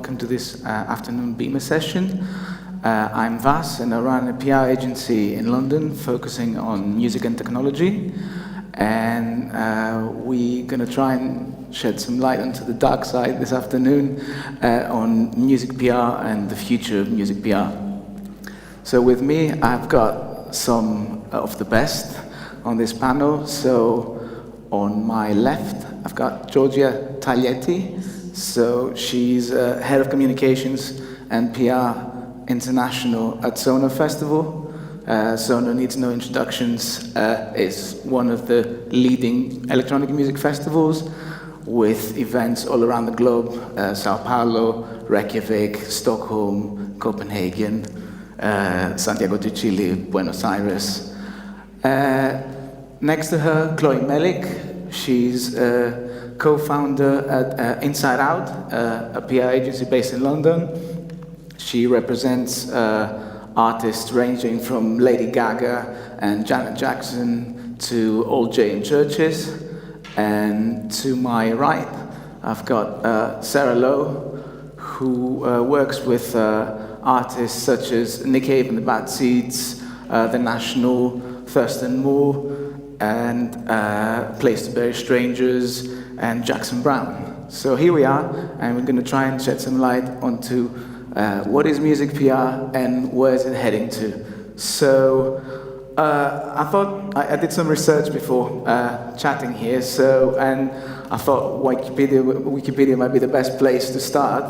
welcome to this afternoon BIME session. I'm Vas, and I run a PR agency in London focusing on music and technology. And we're going to try and shed some light onto the dark side this afternoon on music PR and the future of music PR. So with me, I've got some of the best on this panel. So on my left, I've got Giorgia Taglietti. So she's head of communications and PR international at Sono Festival. Sono needs no introductions, is one of the leading electronic music festivals with events all around the globe, Sao Paulo, Reykjavik, Stockholm, Copenhagen, Santiago de Chile, Buenos Aires. Next to her, Chloe Melik. She's co-founder at Inside Out, a PR agency based in London. She represents artists ranging from Lady Gaga and Janet Jackson to Old J and Churches. And to my right, I've got Sarah Lowe, who works with artists such as Nick Cave and the Bad Seeds, The National, Thurston Moore, and Place to Bury Strangers, and Jackson Browne. So here we are, and we're going to try and shed some light onto what is music PR and where is it heading to. So I thought I did some research before chatting here, and I thought Wikipedia might be the best place to start.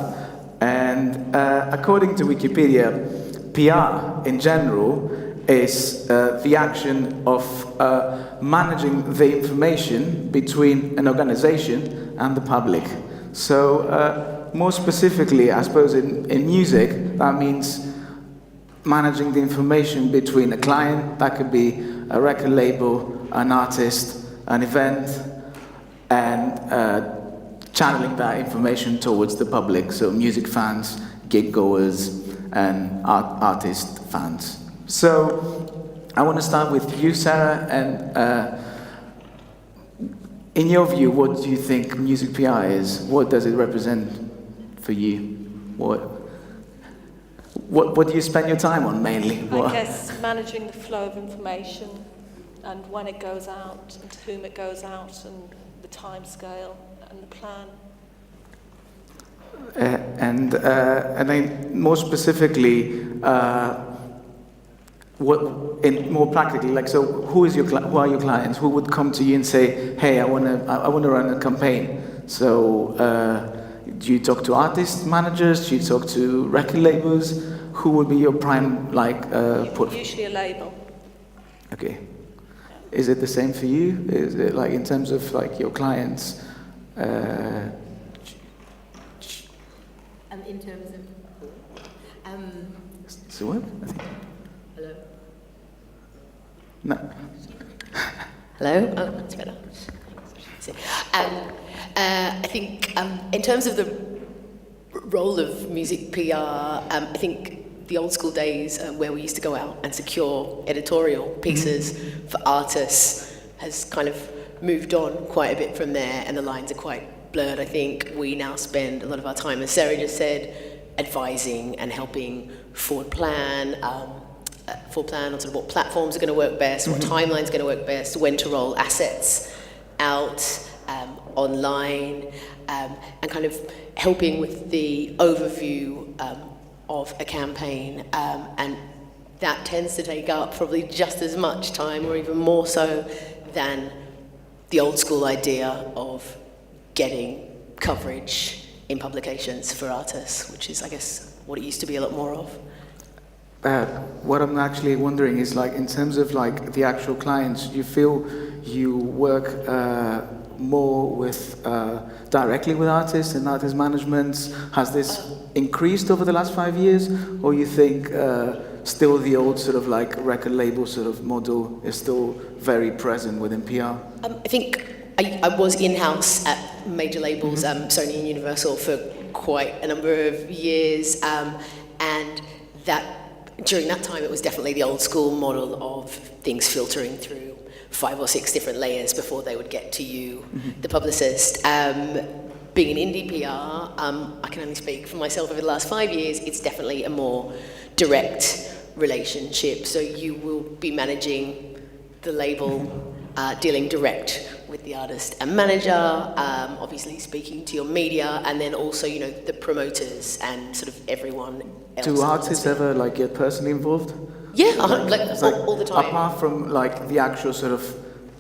And according to Wikipedia, PR in general is the action of managing the information between an organization and the public. So more specifically, I suppose in music, that means managing the information between a client, that could be a record label, an artist, an event, and channeling that information towards the public, so music fans, gig goers, and artist fans. So I want to start with you, Sarah, and in your view, what do you think music PR is? What does it represent for you? What do you spend your time on mainly? I guess managing the flow of information and when it goes out and to whom it goes out and the time scale and the plan. And then more specifically, more practically, like, so who are your clients? Who would come to you and say, "Hey, I want to run a campaign"? So do you talk to artist managers? Do you talk to record labels? Who would be your prime Usually a label. Okay. Is it the same for you? Is it like in terms of like your clients? In terms of So what? hello. No. Hello. Oh, that's better. I think in terms of the role of music PR, I think the old school days where we used to go out and secure editorial pieces for artists has kind of moved on quite a bit from there, and the lines are quite blurred. I think we now spend a lot of our time, as Sarah just said, advising and helping forward plan on sort of what platforms are going to work best, what timeline's going to work best, when to roll assets out online, and kind of helping with the overview of a campaign, and that tends to take up probably just as much time or even more so than the old school idea of getting coverage in publications for artists, which is, I guess, what it used to be a lot more of. What I'm actually wondering is, like, in terms of like the actual clients, you feel you work more with directly with artists and artist management? Has this increased over the last 5 years, or you think still the old sort of like record label sort of model is still very present within PR? I think I was in-house at major labels, Sony and Universal, for quite a number of years, and that during that time it was definitely the old school model of things filtering through 5 or 6 different layers before they would get to you, the publicist. being an indie PR, I can only speak for myself over the last 5 years, it's definitely a more direct relationship. So you will be managing the label, dealing direct with the artist and manager, obviously speaking to your media, and then also, you know, the promoters and sort of everyone else. Do artists ever like get personally involved? Yeah, all the time. Apart from like the actual sort of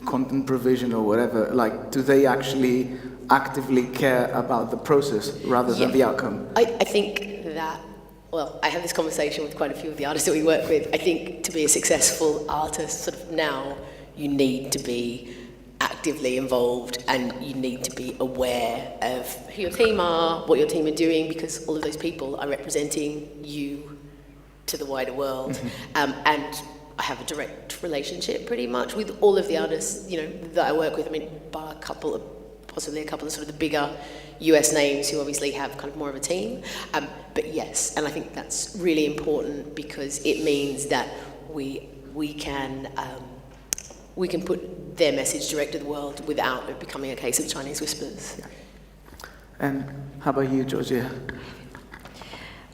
content provision or whatever, like do they actually actively care about the process rather than the outcome? I think that, well, I have this conversation with quite a few of the artists that we work with. I think to be a successful artist sort of now, you need to be actively involved and you need to be aware of who your team are, what your team are doing, because all of those people are representing you to the wider world. And I have a direct relationship pretty much with all of the artists, you know, that I work with. I mean, by possibly a couple of sort of the bigger US names who obviously have kind of more of a team. But yes, and I think that's really important because it means that we can put their message direct to the world without it becoming a case of Chinese whispers. Yeah. And how about you, Georgia?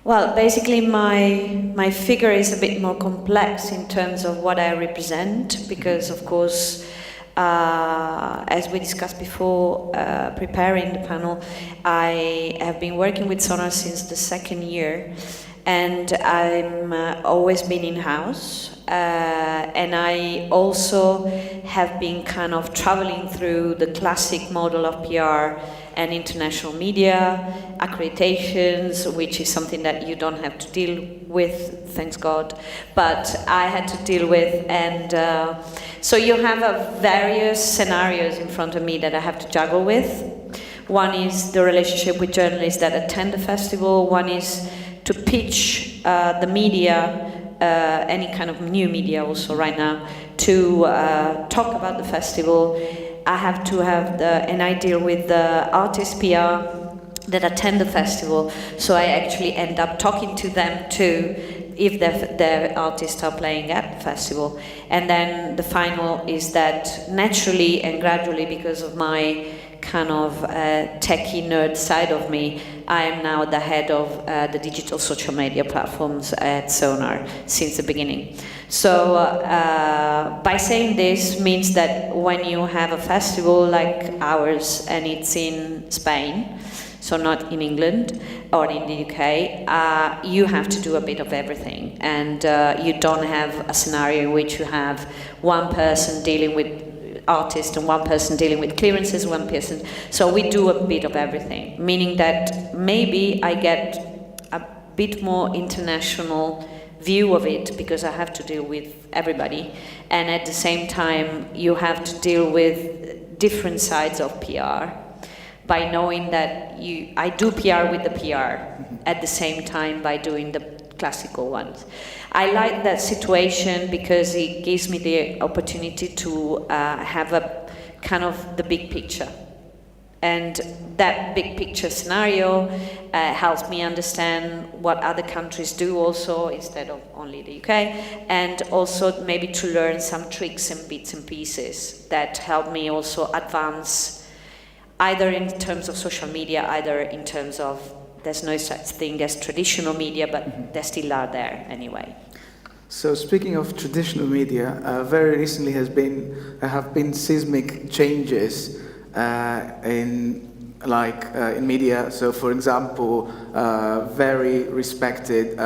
Well, basically my figure is a bit more complex in terms of what I represent, because of course, as we discussed before, preparing the panel, I have been working with Sonar since the second year, and I'm always been in-house, and I also have been kind of traveling through the classic model of PR and international media, accreditations, which is something that you don't have to deal with, thanks God, but I had to deal with, and so you have various scenarios in front of me that I have to juggle with. One is the relationship with journalists that attend the festival, one is to pitch the media, any kind of new media also right now, to talk about the festival. I have to have and I deal with the artist PR that attend the festival, so I actually end up talking to them too, if their artists are playing at the festival. And then the final is that naturally and gradually, because of my kind of techie nerd side of me, I am now the head of the digital social media platforms at Sonar since the beginning. So by saying this means that when you have a festival like ours and it's in Spain, so not in England or in the UK, you have to do a bit of everything, and you don't have a scenario in which you have one person dealing with artists and one person dealing with clearances, one person. So we do a bit of everything, meaning that maybe I get a bit more international view of it because I have to deal with everybody, and at the same time you have to deal with different sides of PR by knowing that I do PR with the PR at the same time by doing the classical ones. I like that situation because it gives me the opportunity to have a kind of the big picture. And that big picture scenario helps me understand what other countries do also instead of only the UK, and also maybe to learn some tricks and bits and pieces that help me also advance either in terms of social media, either in terms of there's no such thing as traditional media, but they still are there anyway. So speaking of traditional media, very recently have been seismic changes in media. So for example, very respected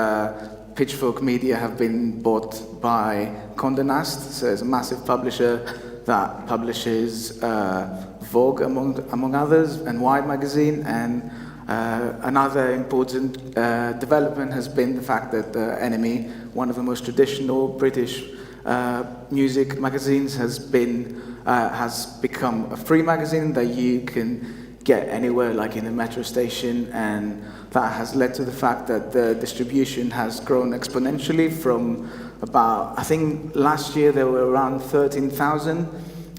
Pitchfork Media have been bought by Condé Nast. So it's a massive publisher that publishes Vogue among others, and Wired magazine. And another important development has been the fact that NME, one of the most traditional British music magazines, has become a free magazine that you can get anywhere, like in a metro station, and that has led to the fact that the distribution has grown exponentially from about, I think last year there were around 13,000,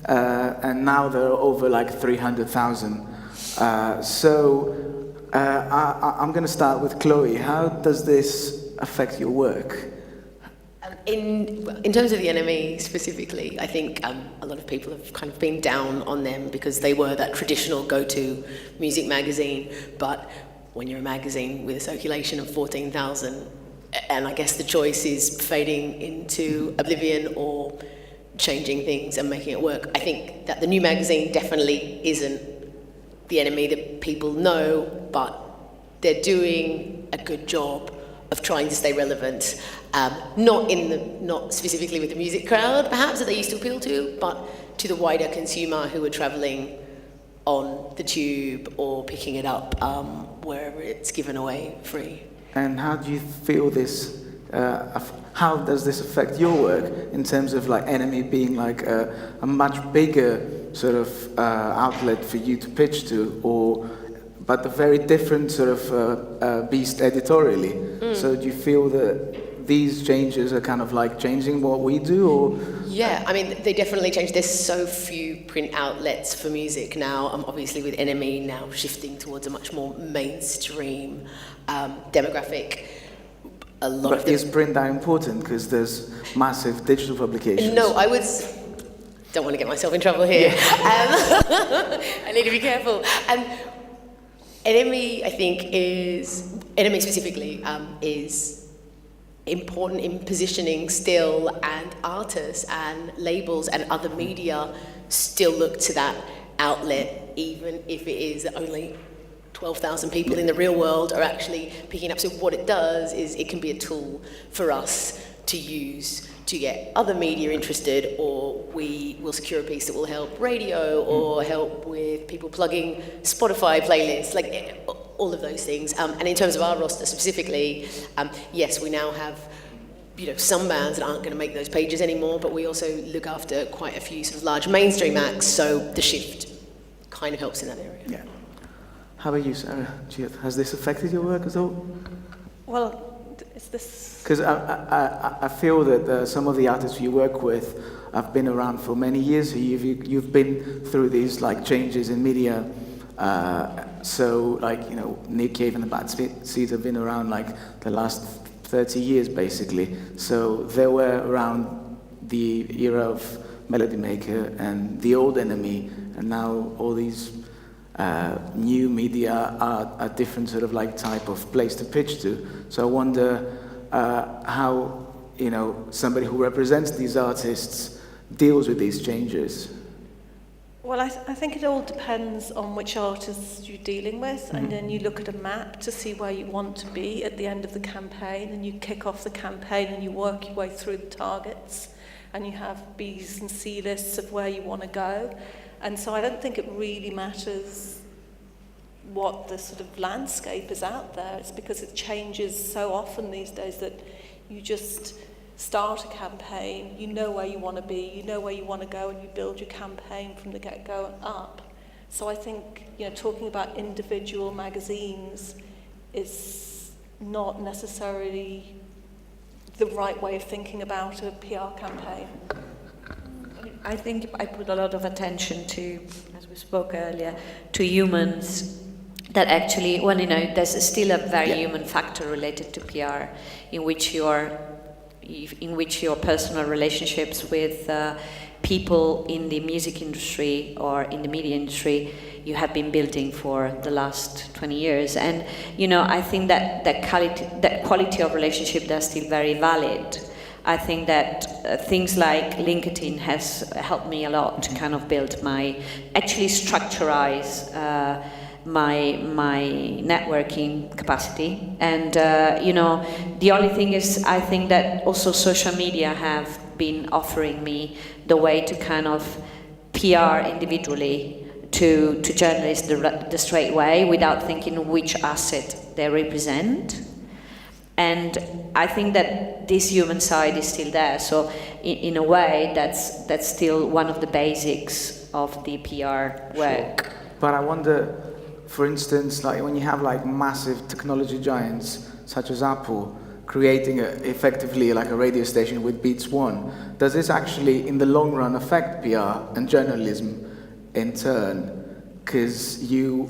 and now there are over like 300,000. I'm going to start with Chloe. How does this affect your work? In terms of the NME specifically, I think a lot of people have kind of been down on them because they were that traditional go-to music magazine. But when you're a magazine with a circulation of 14,000, and I guess the choice is fading into oblivion or changing things and making it work, I think that the new magazine definitely isn't the enemy that people know, but they're doing a good job of trying to stay relevant, not specifically with the music crowd, perhaps, that they used to appeal to, but to the wider consumer who are travelling on the tube or picking it up wherever it's given away free. And how do you feel this? How does this affect your work in terms of like Enemy being like a much bigger sort of outlet for you to pitch to, but a very different sort of beast editorially? So do you feel that these changes are kind of like changing what we do, or? Yeah, I mean, they definitely change. There's so few print outlets for music now. Obviously with NME now shifting towards a much more mainstream demographic. A lot But of them. is print that important? Because there's massive digital publications. No, don't want to get myself in trouble here. I need to be careful. NME, I think, NME specifically, is important in positioning still, and artists and labels and other media still look to that outlet, even if it is only 12,000 people in the real world are actually picking up. So what it does is it can be a tool for us to use to get other media interested, or we will secure a piece that will help radio or help with people plugging Spotify playlists, like all of those things. And in terms of our roster specifically, yes, we now have some bands that aren't going to make those pages anymore, but we also look after quite a few sort of large mainstream acts, so the shift kind of helps in that area. Yeah. How about you, Sarah? Has this affected your work at all? Well, is this... Because I feel that some of the artists you work with have been around for many years. So you've been through these like changes in media. So like Nick Cave and the Bad Seeds have been around like the last 30 years basically. So they were around the era of Melody Maker and the old Enemy, and now all these new media are a different sort of like type of place to pitch to. So I wonder how somebody who represents these artists deals with these changes. Well, I think it all depends on which artists you're dealing with, and then you look at a map to see where you want to be at the end of the campaign, and you kick off the campaign and you work your way through the targets, and you have B's and C lists of where you want to go. And so I don't think it really matters what the sort of landscape is out there. It's because it changes so often these days that you just start a campaign, you know where you want to be, you know where you want to go, and you build your campaign from the get-go up. So I think, talking about individual magazines is not necessarily the right way of thinking about a PR campaign. I think I put a lot of attention to, as we spoke earlier, to humans. That actually, there's still a very human factor related to PR, in which your personal relationships with people in the music industry or in the media industry you have been building for the last 20 years. And I think that quality of relationship that's still very valid. I think that things like LinkedIn has helped me a lot to kind of build structurize my networking capacity. And the only thing is, I think that also social media have been offering me the way to kind of PR individually to journalists the straight way, without thinking which asset they represent. And I think that this human side is still there. So in a way, that's still one of the basics of the PR work. Sure. But I wonder, for instance, like when you have like massive technology giants such as Apple creating effectively like a radio station with Beats One, does this actually in the long run affect PR and journalism in turn? Because you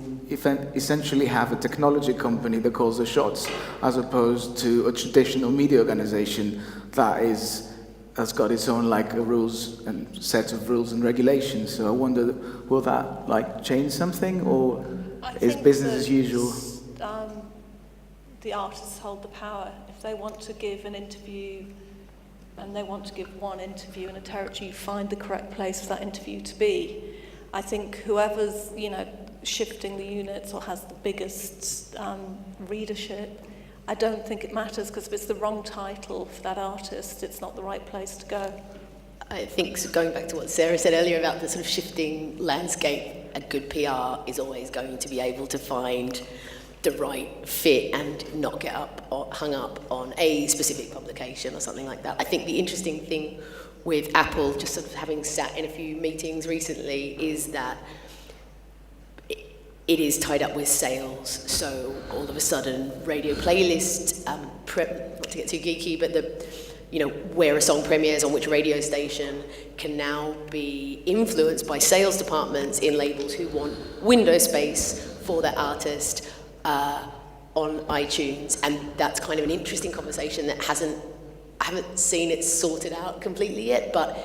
essentially have a technology company that calls the shots, as opposed to a traditional media organization that has got its own like rules and set of rules and regulations. So I wonder, will that like change something, or is business as usual? The artists hold the power. If they want to give an interview, and they want to give one interview in a territory, you find the correct place for that interview to be. I think whoever's, shifting the units or has the biggest readership, I don't think it matters, because if it's the wrong title for that artist, it's not the right place to go. I think, so going back to what Sarah said earlier about the sort of shifting landscape, a good PR is always going to be able to find the right fit and not get hung up on a specific publication or something like that. I think the interesting thing with Apple, just sort of having sat in a few meetings recently, is that it is tied up with sales. So all of a sudden, radio playlist, not to get too geeky, but where a song premieres on which radio station can now be influenced by sales departments in labels who want window space for that artist on iTunes. And that's kind of an interesting conversation that I haven't seen it sorted out completely yet, but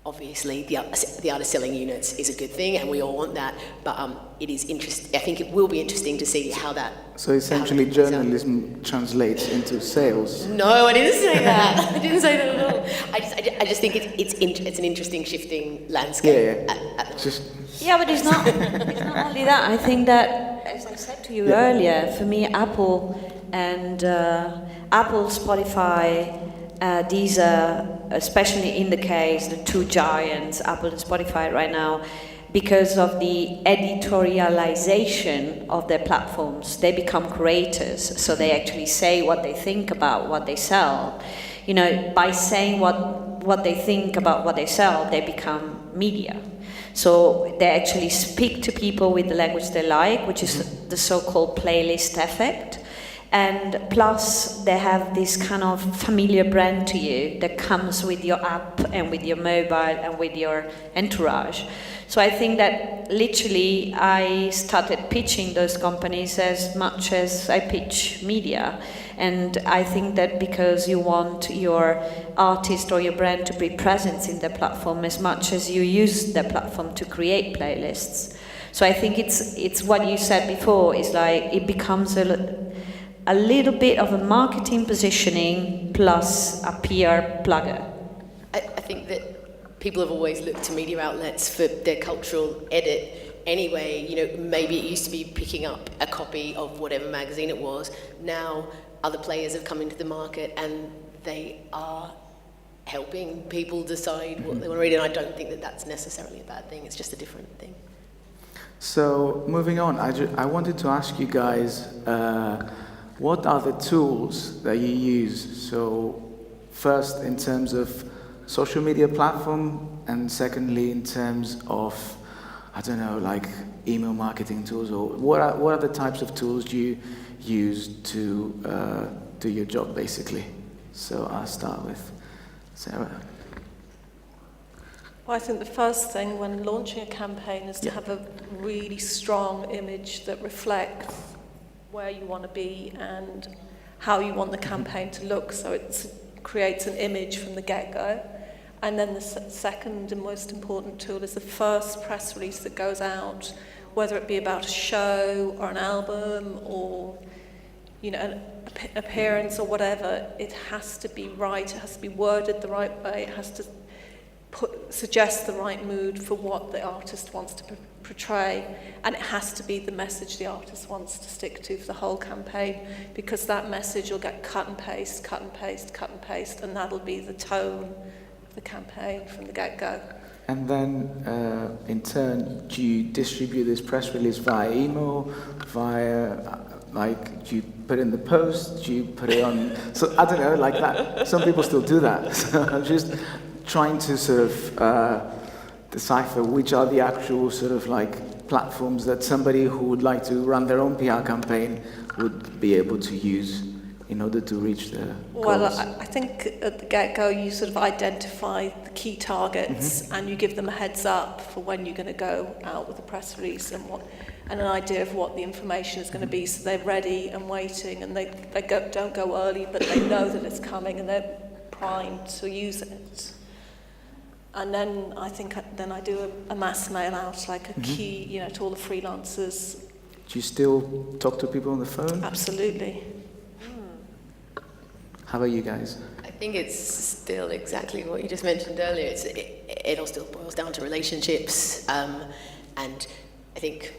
obviously the artist selling units is a good thing, and we all want that, but it is interesting. I think it will be interesting to see how that... So essentially journalism translates into sales? No, I didn't say that. I didn't say that at all. I just think it's an interesting shifting landscape. Yeah. But it's not only that. I think that, as I said to you earlier, for me, Apple and Apple, Spotify, these are, especially in the case, the two giants, Apple and Spotify right now, because of the editorialization of their platforms, they become creators. So they actually say what they think about what they sell. By saying what they think about what they sell, they become media. So they actually speak to people with the language they like, which is the so-called playlist effect. And plus, they have this kind of familiar brand to you that comes with your app and with your mobile and with your entourage. So I think that literally I started pitching those companies as much as I pitch media. And I think that because you want your artist or your brand to be present in the platform as much as you use the platform to create playlists. So I think it's what you said before, is like it becomes a little bit of a marketing positioning plus a PR plugger. I think that people have always looked to media outlets for their cultural edit anyway. Maybe it used to be picking up a copy of whatever magazine it was. Now other players have come into the market and they are helping people decide what they want to read, and I don't think that that's necessarily a bad thing. It's just a different thing. So moving on, I wanted to ask you guys, what are the tools that you use? So first in terms of social media platform, and secondly in terms of, like email marketing tools, or what are the types of tools you use to do your job, basically? So I'll start with Sarah. Well, I think the first thing when launching a campaign is to have a really strong image that reflects where you want to be and how you want the campaign to look, so it creates an image from the get-go. And then the second and most important tool is the first press release that goes out, whether it be about a show or an album or an appearance or whatever. It has to be right, it has to be worded the right way, it has to suggest the right mood for what the artist wants to portray, and it has to be the message the artist wants to stick to for the whole campaign, because that message will get cut and paste, and that'll be the tone of the campaign from the get-go. And then, in turn, do you distribute this press release via email, do you put it in the post, do you put it on, so I don't know, like that. Some people still do that. So I'm just trying to sort of decipher which are the actual sort of like platforms that somebody who would like to run their own PR campaign would be able to use in order to reach the goals. Well, I think at the get-go you sort of identify the key targets and you give them a heads up for when you're going to go out with a press release and and an idea of what the information is going to be, so they're ready and waiting, and don't go early, but they know that it's coming and they're primed to use it. And then I think I do a mass mail out, like a key, you know, to all the freelancers. Do you still talk to people on the phone? Absolutely. How about you guys? I think it's still exactly what you just mentioned earlier. It all still boils down to relationships, and I think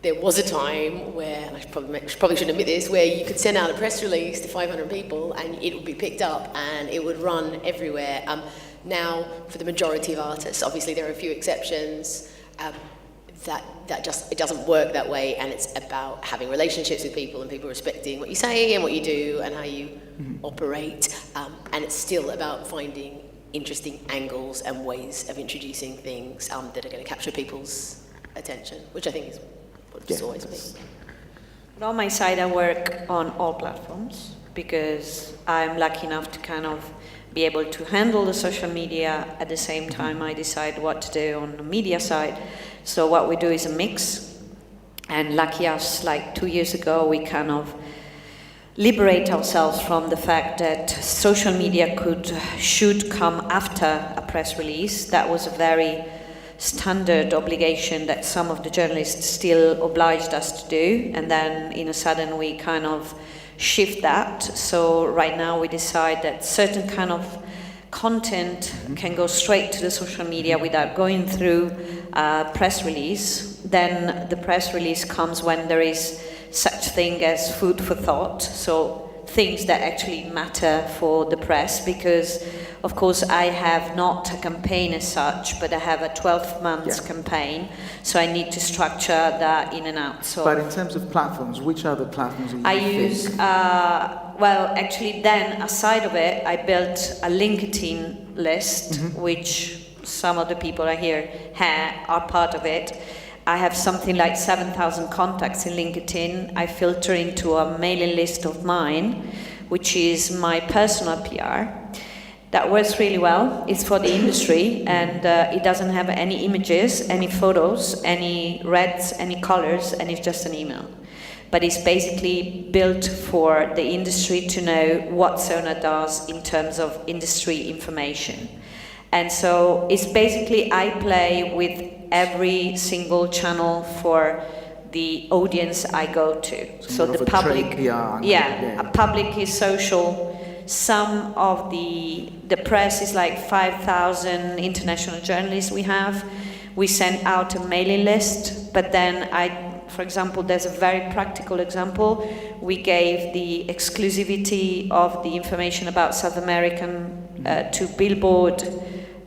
there was a time where, and I probably shouldn't admit this, where you could send out a press release to 500 people and it would be picked up and it would run everywhere. Now, for the majority of artists, obviously there are a few exceptions, it doesn't work that way, and it's about having relationships with people and people respecting what you say and what you do and how you operate, and it's still about finding interesting angles and ways of introducing things that are going to capture people's attention, which I think is what it's always been. On my side, I work on all platforms because I'm lucky enough to kind of be able to handle the social media. At the same time, I decide what to do on the media side. So what we do is a mix. And lucky us, like 2 years ago, we kind of liberate ourselves from the fact that social media should come after a press release. That was a very standard obligation that some of the journalists still obliged us to do, and then in a sudden we kind of shift that. So right now we decide that certain kind of content can go straight to the social media without going through a press release. Then the press release comes when there is such thing as food for thought, so things that actually matter for the press, because of course I have not a campaign as such, but I have a 12 months campaign, so I need to structure that in and out. So but in terms of platforms, which are the platforms that you I use, well, actually then aside of it, I built a LinkedIn list, which some of the people I hear are part of it. I have something like 7,000 contacts in LinkedIn. I filter into a mailing list of mine, which is my personal PR. That works really well. It's for the industry, and it doesn't have any images, any photos, any reds, any colors, and it's just an email. But it's basically built for the industry to know what Sona does in terms of industry information. And so it's basically, I play with every single channel for the audience I go to. So the public, public is social. Some of the press is like 5,000 international journalists we have. We send out a mailing list, but then for example, there's a very practical example. We gave the exclusivity of the information about South American to Billboard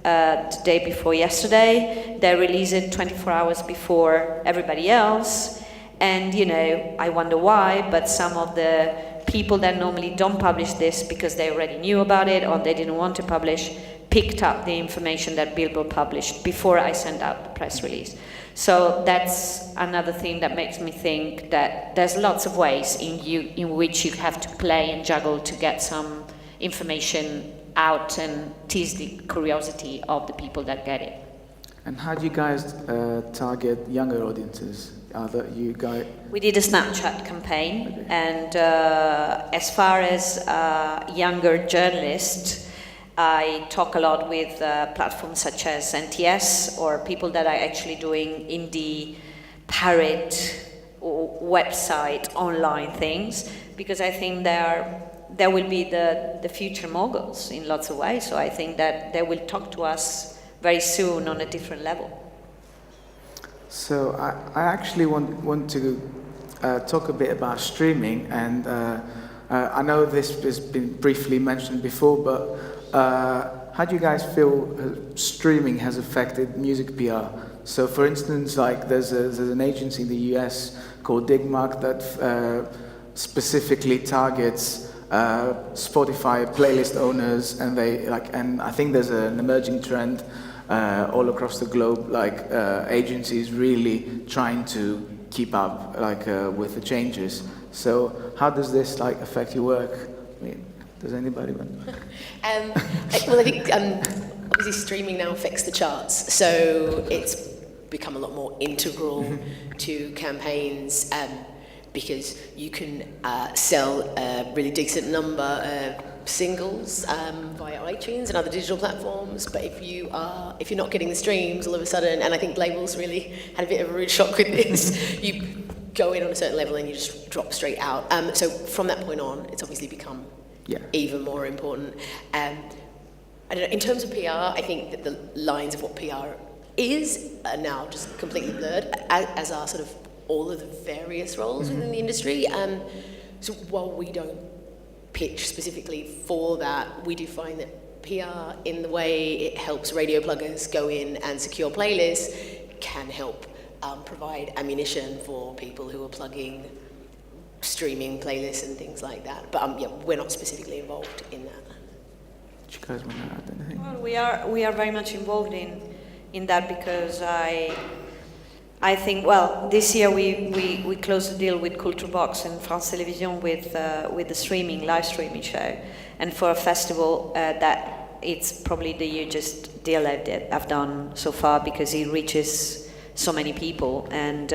the day before yesterday. They released it 24 hours before everybody else. And, you know, I wonder why, but some of the people that normally don't publish this because they already knew about it or they didn't want to publish, picked up the information that Billboard published before I sent out the press release. So that's another thing that makes me think that there's lots of ways in which you have to play and juggle to get some information out and tease the curiosity of the people that get it. And how do you guys target younger audiences? We did a Snapchat campaign, and as far as younger journalists, I talk a lot with platforms such as NTS or people that are actually doing indie parrot or website online things, because I think there will be the future moguls in lots of ways. So I think that they will talk to us very soon on a different level. So I actually want to talk a bit about streaming, and I know this has been briefly mentioned before, but how do you guys feel streaming has affected music PR? So for instance, like there's an agency in the US called Digmark that specifically targets Spotify playlist owners, and and I think there's an emerging trend all across the globe, like agencies really trying to keep up with the changes. So how does this affect your work? I mean, does anybody want? Well, I think obviously streaming now affects the charts, so it's become a lot more integral to campaigns, because you can sell a really decent number of singles via iTunes and other digital platforms, but if you're not getting the streams all of a sudden, and I think labels really had a bit of a rude shock with this, you go in on a certain level and you just drop straight out. So from that point on, it's obviously become even more important. I don't know, in terms of PR, I think that the lines of what PR is are now just completely blurred, as are sort of all of the various roles within the industry. So while we don't pitch specifically for that, we do find that PR, in the way it helps radio pluggers go in and secure playlists, can help provide ammunition for people who are plugging streaming playlists and things like that. But we're not specifically involved in that. Do you guys want to add anything? Well, we are very much involved in that, because I think, well, this year we closed a deal with Culture Box and France Télévisions with the live streaming show, and for a festival that it's probably the hugest deal I've done so far, because it reaches so many people, and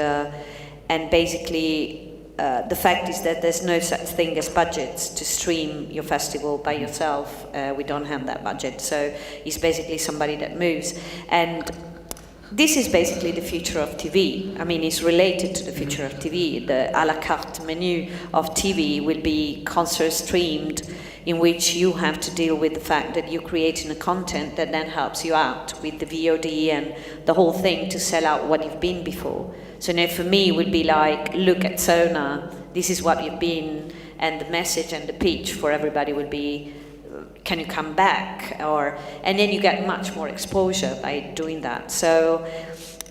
basically the fact is that there's no such thing as budgets to stream your festival by yourself. We don't have that budget, so it's basically somebody that moves. And this is basically the future of TV. I mean, it's related to the future of TV. The a la carte menu of TV will be concert streamed, in which you have to deal with the fact that you're creating a content that then helps you out with the VOD and the whole thing to sell out what you've been before. So now for me, it would be like, look at Sona, this is what you've been, and the message and the pitch for everybody would be, can you come back? And then you get much more exposure by doing that. So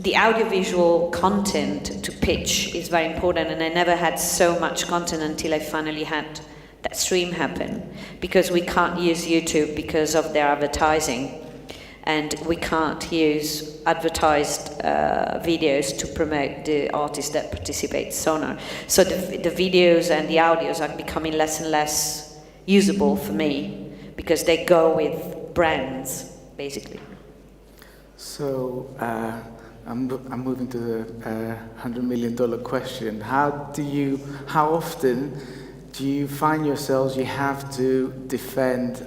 the audiovisual content to pitch is very important, and I never had so much content until I finally had that stream happen, because we can't use YouTube because of their advertising, and we can't use advertised videos to promote the artists that participate in Sonar. So the videos and the audios are becoming less and less usable for me, because they go with brands, basically. So I'm moving to the $100 million question. How often do you find yourselves you have to defend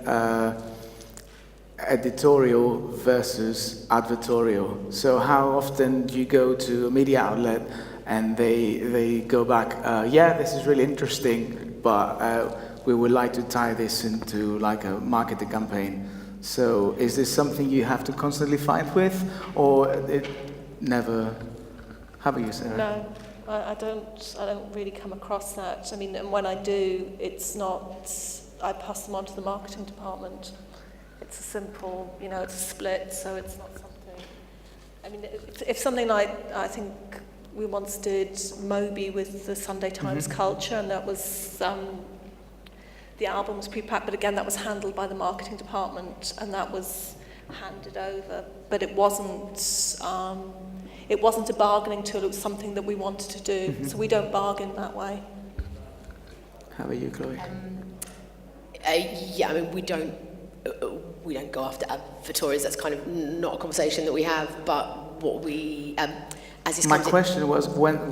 editorial versus advertorial? So how often do you go to a media outlet and they go back, yeah, this is really interesting, but we would like to tie this into like a marketing campaign. So is this something you have to constantly fight with, or it never? How about you, Sarah? No, I don't really come across that. I mean, and when I do, it's not, I pass them on to the marketing department. It's a simple, it's a split, so it's not something. I mean, if something like, I think we once did Moby with the Sunday Times Culture, and that was, the album was pre-packed, but again, that was handled by the marketing department, and that was handed over. But it wasn't a bargaining tool, it was something that we wanted to do. So we don't bargain that way. How about you, Chloe? Yeah, I mean, we don't go after advertorials. That's kind of not a conversation that we have, but what we, as this My question was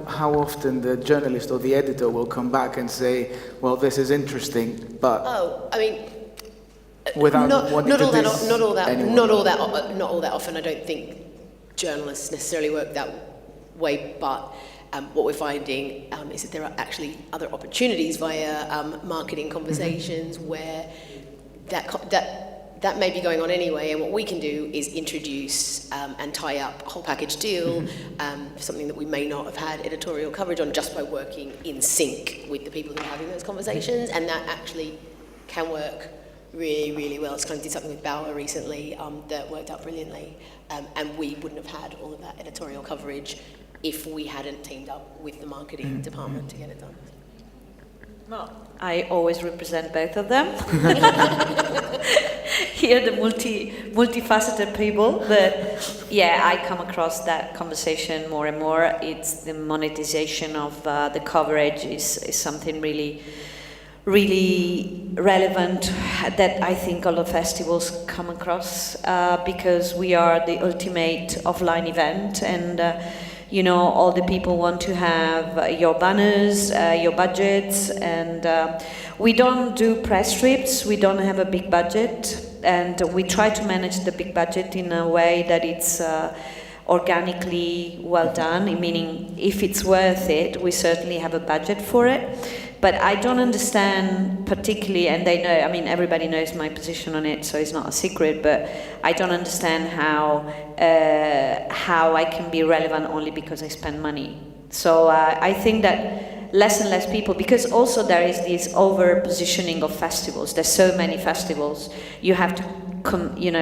how often the journalist or the editor will come back and say, well, this is interesting, but... Oh, I mean, without not all that often. I don't think journalists necessarily work that way, but what we're finding is that there are actually other opportunities via marketing conversations where that may be going on anyway, and what we can do is introduce and tie up a whole package deal, something that we may not have had editorial coverage on, just by working in sync with the people who are having those conversations, and that actually can work really, really well. It's kind of did something with Bauer recently that worked out brilliantly, and we wouldn't have had all of that editorial coverage if we hadn't teamed up with the marketing department to get it done. Well, I always represent both of them. Here, the multifaceted people. But yeah, I come across that conversation more and more. It's the monetization of the coverage is something really, really relevant that I think all the festivals come across, because we are the ultimate offline event, and you know, all the people want to have your banners, your budgets, and we don't do press trips, we don't have a big budget, and we try to manage the big budget in a way that it's organically well done, meaning if it's worth it, we certainly have a budget for it. But I don't understand particularly, and they know, I mean, everybody knows my position on it, so it's not a secret, but I don't understand how I can be relevant only because I spend money. So I think that less and less people, because also there is this over-positioning of festivals. There's so many festivals. You have to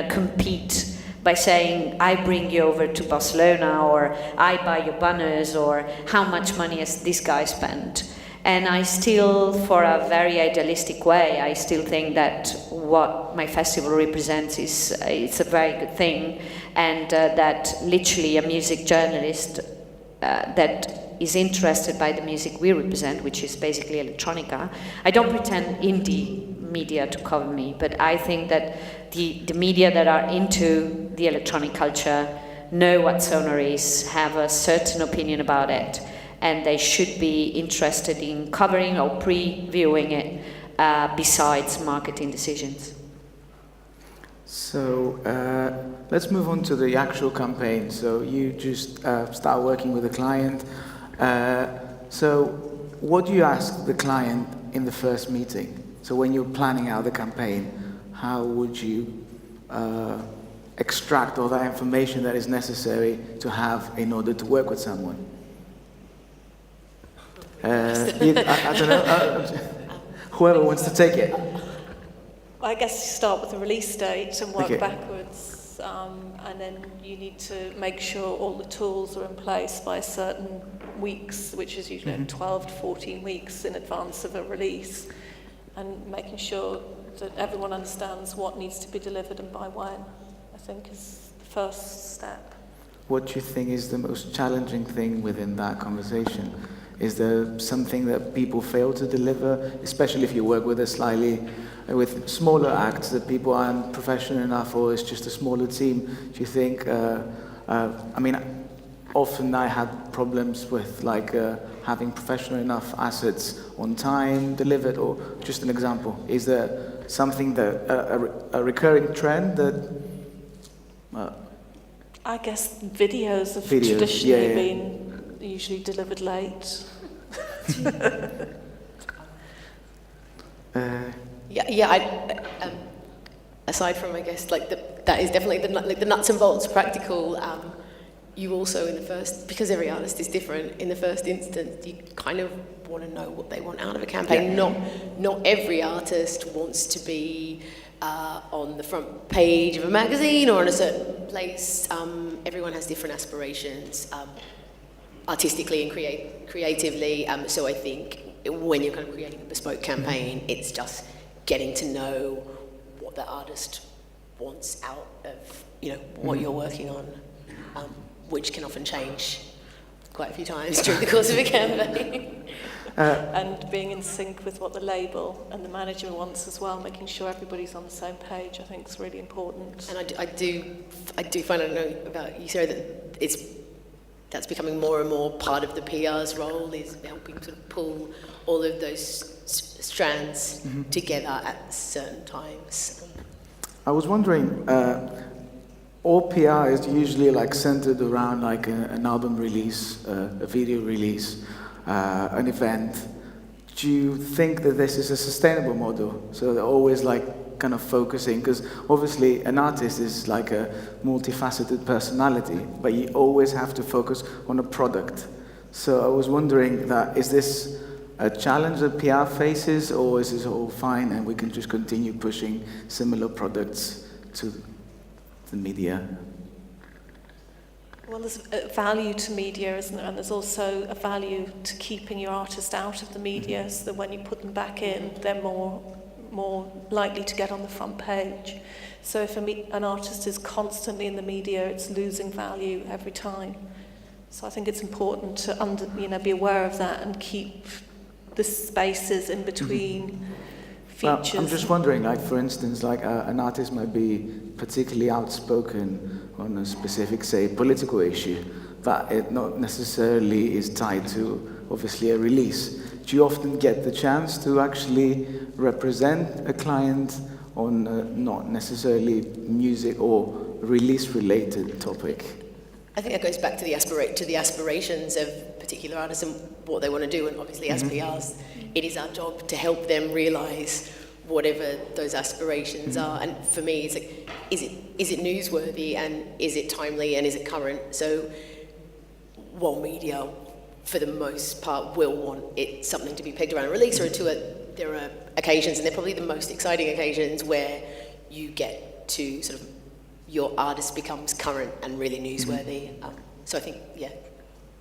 compete by saying, I bring you over to Barcelona, or I buy your banners, or how much money has this guy spent? And I still, for a very idealistic way, I still think that what my festival represents it's a very good thing, and that literally a music journalist that is interested by the music we represent, which is basically electronica. I don't pretend indie media to cover me, but I think that the media that are into the electronic culture know what Sonar is, have a certain opinion about it, and they should be interested in covering or previewing it besides marketing decisions. So let's move on to the actual campaign. So you just start working with a client. So what do you ask the client in the first meeting? So when you're planning out the campaign, how would you extract all that information that is necessary to have in order to work with someone? I don't know. Whoever wants to take it. I guess you start with the release date and work Okay. backwards, and then you need to make sure all the tools are in place by certain weeks, which is usually 12 to 14 weeks in advance of a release, and making sure that everyone understands what needs to be delivered and by when, I think is the first step. What do you think is the most challenging thing within that conversation? Is there something that people fail to deliver, especially if you work with with smaller acts, that people aren't professional enough, or it's just a smaller team? Do you think? I mean, often I had problems with having professional enough assets on time delivered, or just an example. Is there something that a recurring trend that? I guess videos have traditionally been usually delivered late. Aside from, I guess, that is definitely the nuts and bolts practical. You also, in the first, because every artist is different, in the first instance, you kind of want to know what they want out of a campaign. Yeah. Not every artist wants to be on the front page of a magazine or in a certain place. Everyone has different aspirations, artistically and creatively. So I think when you're kind of creating a bespoke campaign, it's just getting to know what the artist wants out of what you're working on, which can often change quite a few times during the course of a campaign. And being in sync with what the label and the manager wants as well, making sure everybody's on the same page, I think is really important. And I do find, I don't know about you, Sarah, that that's becoming more and more part of the PR's role, is helping to pull all of those strands together at certain times. I was wondering, all PR is usually centered around an album release, a video release, an event. Do you think that this is a sustainable model? So they're always kind of focusing, because obviously an artist is a multifaceted personality, but you always have to focus on a product. So I was wondering is this a challenge that PR faces, or is this all fine and we can just continue pushing similar products to the media? Well, there's a value to media, isn't there? And there's also a value to keeping your artist out of the media, so that when you put them back in, they're more likely to get on the front page. So if an artist is constantly in the media, it's losing value every time. So I think it's important to be aware of that and keep the spaces in between features. Well, I'm just wondering, like for instance, like an artist might be particularly outspoken on a specific, say, political issue, but it not necessarily is tied to, obviously, a release. Do you often get the chance to actually represent a client on not necessarily music or release-related topic? I think that goes back to the aspirations of particular artists and what they want to do, and obviously as PRs, it is our job to help them realise whatever those aspirations are. And for me, it's like, is it newsworthy, and is it timely, and is it current? So, while media, for the most part, will want it something to be pegged around a release or there are occasions, and they're probably the most exciting occasions, where you get to sort of, your artist becomes current and really newsworthy. So I think, yeah.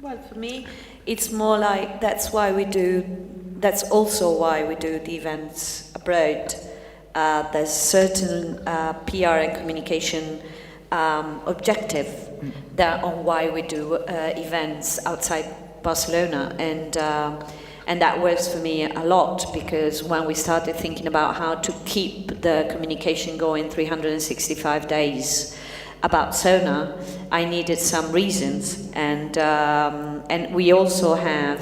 Well, for me, it's more like that's also why we do the events abroad. There's certain PR and communication objective that on why we do events outside Barcelona, and that works for me a lot, because when we started thinking about how to keep the communication going 365 days about Sona, I needed some reasons, and we also have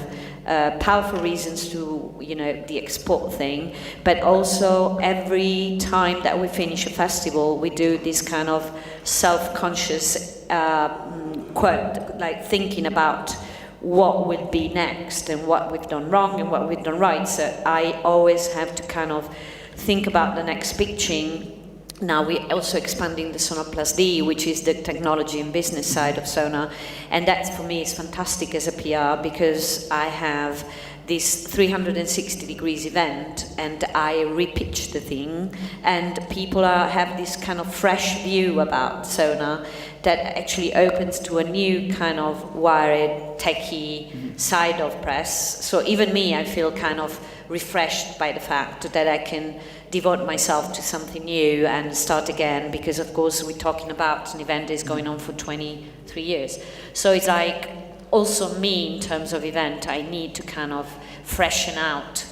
powerful reasons to, the export thing, but also every time that we finish a festival, we do this kind of self-conscious like thinking about what will be next and what we've done wrong and what we've done right. So I always have to kind of think about the next pitching. Now we're also expanding the Sona Plus D, which is the technology and business side of Sona, and that for me is fantastic as a PR, because I have this 360 degrees event and I repitch the thing, and people have this kind of fresh view about Sona that actually opens to a new kind of wired, techie side of press. So even me, I feel kind of refreshed by the fact that I can devote myself to something new and start again, because of course we're talking about an event that is going on for 23 years. So it's like, also me, in terms of event, I need to kind of freshen out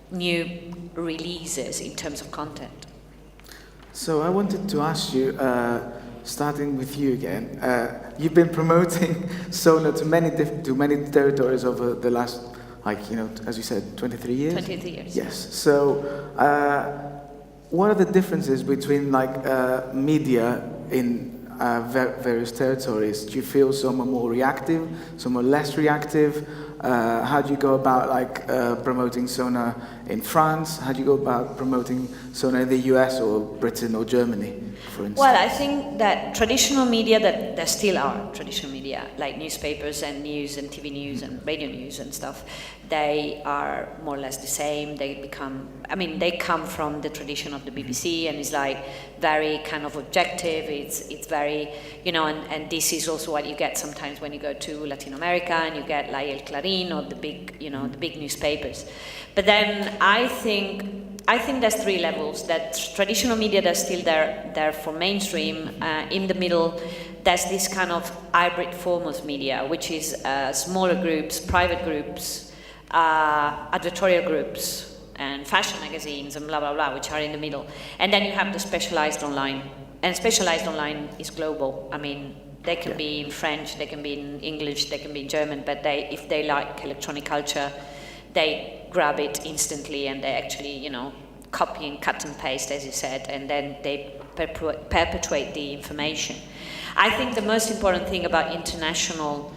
new releases in terms of content. So I wanted to ask you, starting with you again, you've been promoting Sona to many territories over the last, as you said, 23 years? 23 years. Yes. So what are the differences between media in various territories? Do you feel some are more reactive, some are less reactive? How do you go about promoting Sona in France? How do you go about promoting Sona in the US or Britain or Germany, for instance? Well, I think that traditional media, that there still are traditional media, like newspapers and news and TV news and radio news and stuff, they are more or less the same. They come from the tradition of the BBC, and it's like very kind of objective. It's very, and this is also what you get sometimes when you go to Latin America and you get like El Clarín or the big newspapers. But then I think there's three levels. That traditional media, that's still there for mainstream. In the middle, there's this kind of hybrid form of media, which is smaller groups, private groups, advertorial groups, and fashion magazines and blah blah blah, which are in the middle. And then you have the specialized online, and specialized online is global. I mean, they can be in French, they can be in English, they can be in German, but if they like electronic culture, they grab it instantly, and they actually, copy and cut and paste, as you said, and then they perpetuate the information. I think the most important thing about international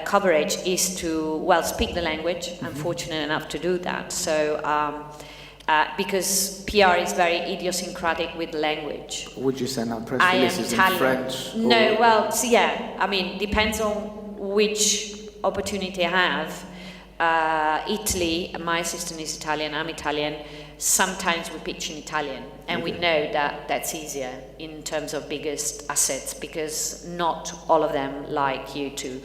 coverage is to, speak the language. I'm fortunate enough to do that. So, because PR is very idiosyncratic with language. Would you send out press releases in French? No, depends on which opportunity I have. Italy, my assistant is Italian, I'm Italian. Sometimes we pitch in Italian, and we know that that's easier in terms of biggest assets, because not all of them like you to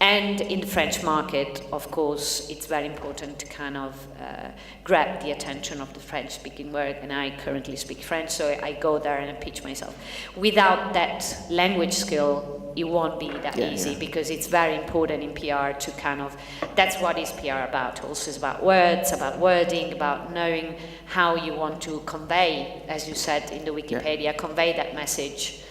And in the French market, of course, it's very important to kind of grab the attention of the French-speaking world, and I currently speak French, so I go there and I pitch myself. Without that language skill, it won't be that easy, because it's very important in PR to kind of, that's what is PR about. Also, it's about words, about wording, about knowing how you want to convey, as you said in the Wikipedia, convey that message.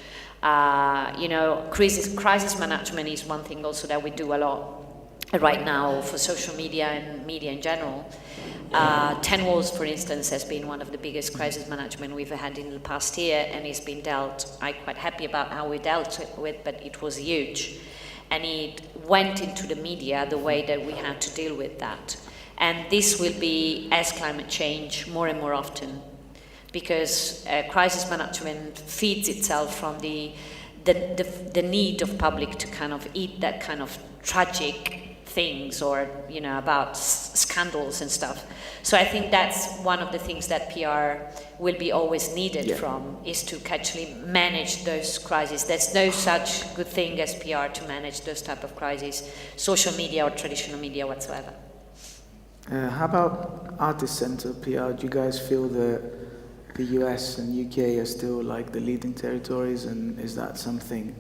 Crisis management is one thing also that we do a lot right now for social media and media in general. 10 Walls, for instance, has been one of the biggest crisis management we've had in the past year, and it's been I'm quite happy about how we dealt with, but it was huge. And it went into the media the way that we had to deal with that. And this will be, as climate change, more and more often, because crisis management feeds itself from the need of public to kind of eat that kind of tragic things, or about scandals and stuff. So I think that's one of the things that PR will be always needed from, is to actually manage those crises. There's no such good thing as PR to manage those type of crises, social media or traditional media whatsoever. How about artist-centered PR? Do you guys feel that the US and UK are still like the leading territories, and is that something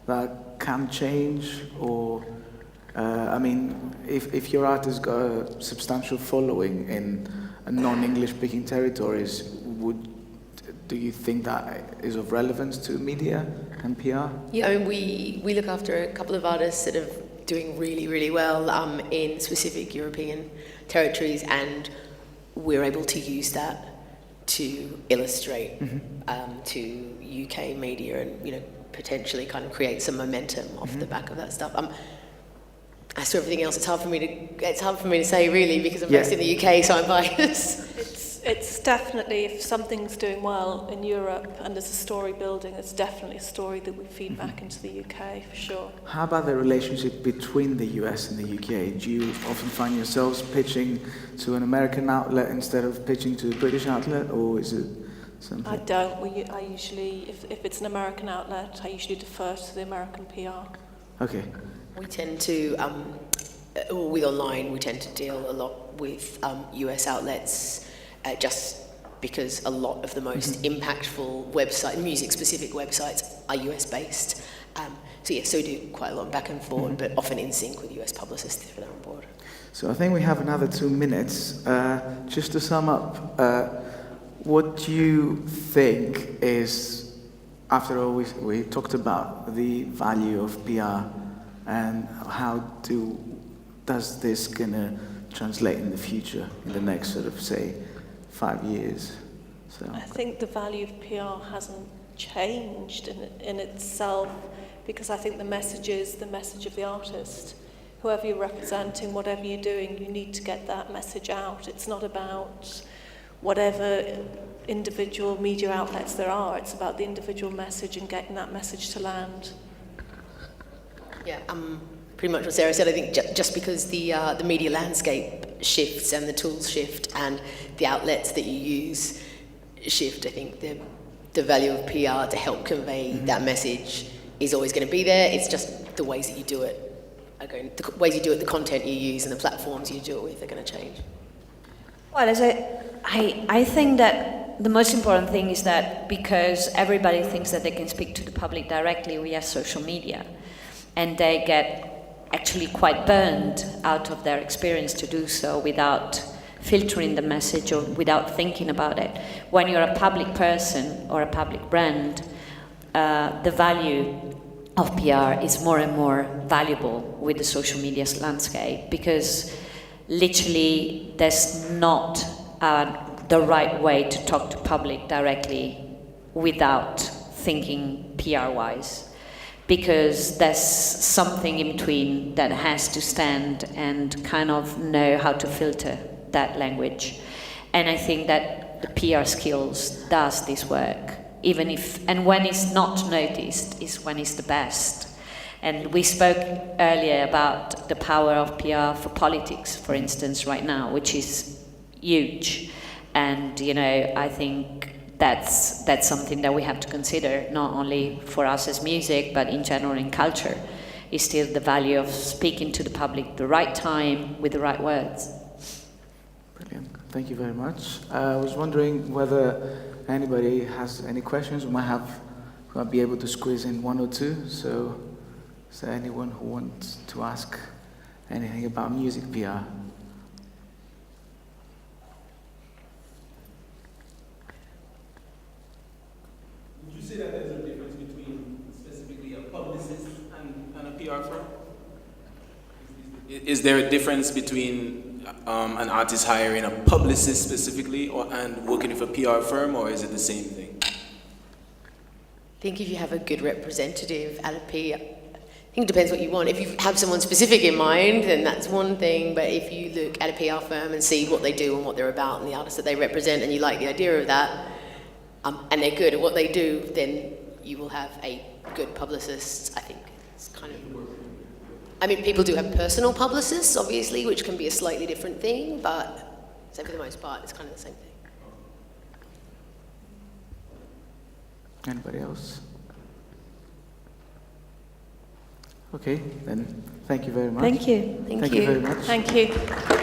that can change? Or if your artist got a substantial following in non-English speaking territories, do you think that is of relevance to media and PR? Yeah, we look after a couple of artists that are doing really, really well in specific European territories, and we're able to use that to illustrate to UK media, and potentially kind of create some momentum off the back of that stuff. As to everything else, it's hard for me to say really, because I'm based in the UK, so I'm biased. It's definitely, if something's doing well in Europe and there's a story building, it's definitely a story that we feed back into the UK, for sure. How about the relationship between the US and the UK? Do you often find yourselves pitching to an American outlet instead of pitching to a British outlet, or is it something? I don't. I usually, if it's an American outlet, I usually defer to the American PR. Okay. We tend to, with online, we tend to deal a lot with US outlets, just because a lot of the most impactful music-specific websites are US-based. So we do quite a lot back and forward, but often in sync with US publicists if they're on board. So I think we have another 2 minutes. Just to sum up, what do you think is, after all we talked about the value of PR, and how does this gonna translate in the future, in the next sort of, say, 5 years? So I think the value of PR hasn't changed in itself, because I think the message is the message of the artist. Whoever you're representing, whatever you're doing, you need to get that message out. It's not about whatever individual media outlets there are. It's about the individual message and getting that message to land. Yeah, pretty much what Sarah said. I think just because the media landscape shifts and the tools shift and the outlets that you use shift, I think the value of PR to help convey that message is always going to be there. It's just the ways that you do it the ways you do it, the content you use, and the platforms you do it with are going to change. Well, I think that the most important thing is that because everybody thinks that they can speak to the public directly via social media, and they get actually quite burned out of their experience to do so without filtering the message or without thinking about it. When you're a public person or a public brand, the value of PR is more and more valuable with the social media landscape, because literally there's not the right way to talk to public directly without thinking PR-wise, because there's something in between that has to stand and kind of know how to filter that language. And I think that the PR skills does this work, even if, and when it's not noticed is when it's the best. And we spoke earlier about the power of PR for politics, for instance, right now, which is huge. And, you know, I think that's something that we have to consider, not only for us as music, but in general in culture. is still the value of speaking to the public the right time with the right words. Brilliant. Thank you very much. I was wondering whether anybody has any questions. We might be able to squeeze in one or two. So, is there anyone who wants to ask anything about music PR? Would you say that there's a difference between specifically a publicist and a PR firm? Is there a difference between an artist hiring a publicist specifically and working with a PR firm, or is it the same thing? I think if you have a good representative at a PR, I think it depends what you want. If you have someone specific in mind, then that's one thing. But if you look at a PR firm and see what they do and what they're about and the artists that they represent, and you like the idea of that, and they're good at what they do, then you will have a good publicist. I think it's kind of. I mean, people do have personal publicists, obviously, which can be a slightly different thing. But so for the most part, it's kind of the same thing. Anybody else? Okay, then thank you very much. Thank you. Thank you very much. Thank you.